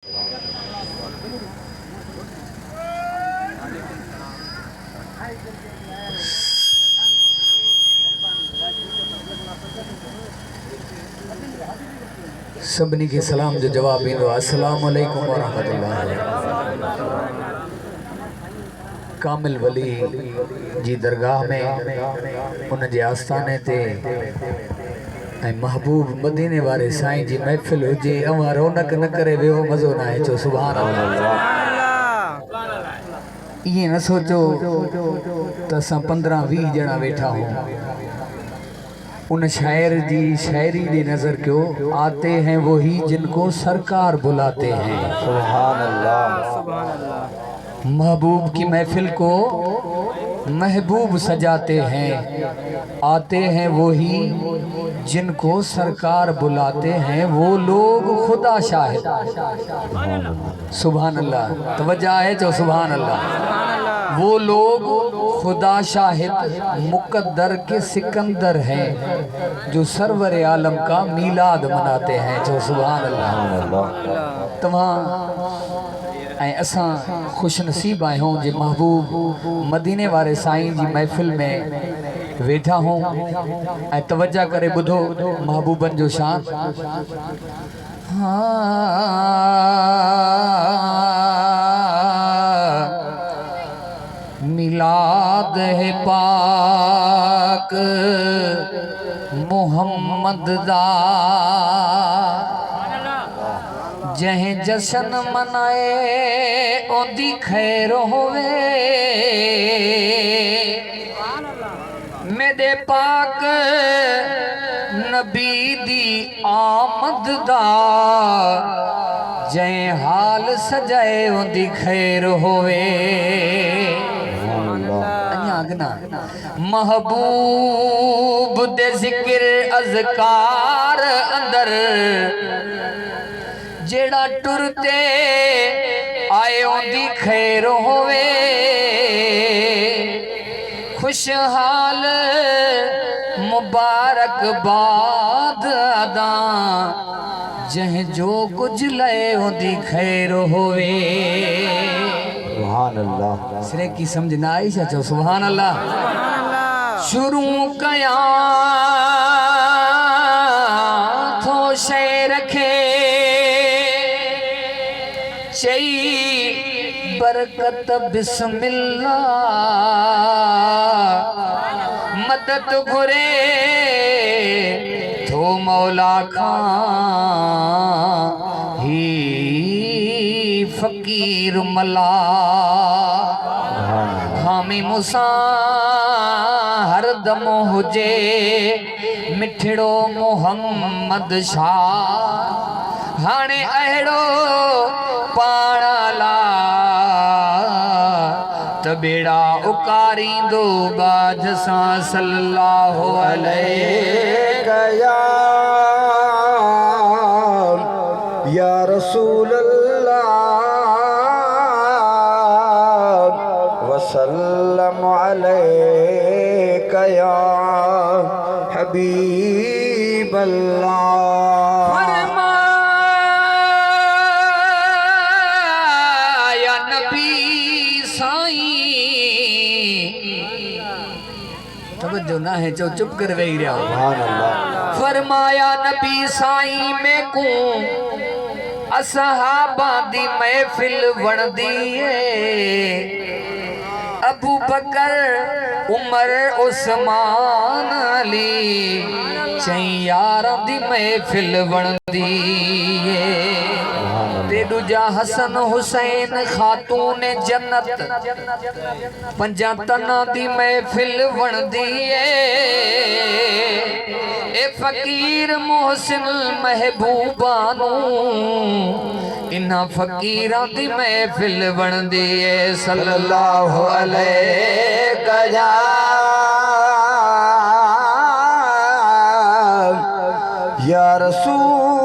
سبنی کے سلام جو جواب دو السلام علیکم ورحمۃ اللہ۔ کامل ولی جی درگاہ میں ان جے آستانے تے محبوب مدینے وارے سائیں جی محفل ہو جے اواں رونق نہ کرے ویو مزو نہ ہے چو سبحان اللہ۔ یہ نہ سوچو تساں 15-20 جڑا بیٹھا ہوں، ان شاعر جی شاعری دی نظر کیوں آتے ہیں وہی جن کو سرکار بلاتے ہیں۔ سبحان اللہ۔ محبوب کی محفل کو محبوب سجاتے ہیں، آتے ہیں وہی جن کو سرکار بلاتے ہیں، وہ لوگ خدا شاہد۔ سبحان اللہ، توجہ ہے جو سبحان اللہ۔ وہ لوگ خدا شاہد مقدر کے سکندر ہیں جو سرور عالم کا میلاد مناتے ہیں، جو سبحان اللہ۔ تمہاں اساں خوش نصیب آئے ہوں جی محبوب مدینے وارے سائیں جی محفل میں ویٹھا ہوں۔ توجہ کرے بدھو محبوبن جو شان۔ میلاد ہے پاک محمد دا، جہیں جشن منائے اون دی خیر ہوئے، میرے پاک نبی دی آمد دا، جہیں حال سجائے اون دی خیر ہوئے۔ محبوب دے ذکر اذکار اندر جیڑا ٹرتے آئے اون دی خیر ہوئے، خوشحال مبارک باد اداں، جہیں جو کچھ لے اون دی خیر ہوئے۔ سبحان اللہ۔ سرے کی سمجھ نہ آئی چاچو سبحان اللہ۔ شروع کیا تھو شے رکھے چئی برکت بسم اللہ، مدد گھرے تھو مولا کھان ہی فقیر ملا، حامی مساں ہر دم ہوجے مٹھڑو محمد شاہ، ہانے اہڑو پاڑا لا تبیڑا اکاری دو باجساں صلی اللہ علیہ یا رسول اللہ وسلم علیک یا حبیب اللہ۔ فرمایا نبی سائیں، توجہ نہ ہے جو چپ کر وہی رہا ہوں۔ فرمایا نبی سائیں میں کوں اصحابہ دی محفل وڑ دیئے، ابو بکر عمر عثمان علی چہیں یارہ دی محفل وڑ دیئے، ڈیڈو جا حسن حسین خاتون جنت پنجا تنہ دی محفل وڑ دیئے، اے فقیر محسن محبوبانو انہا فقیران دی محفل وڑ دیئے، صلی اللہ علیہ یا رسول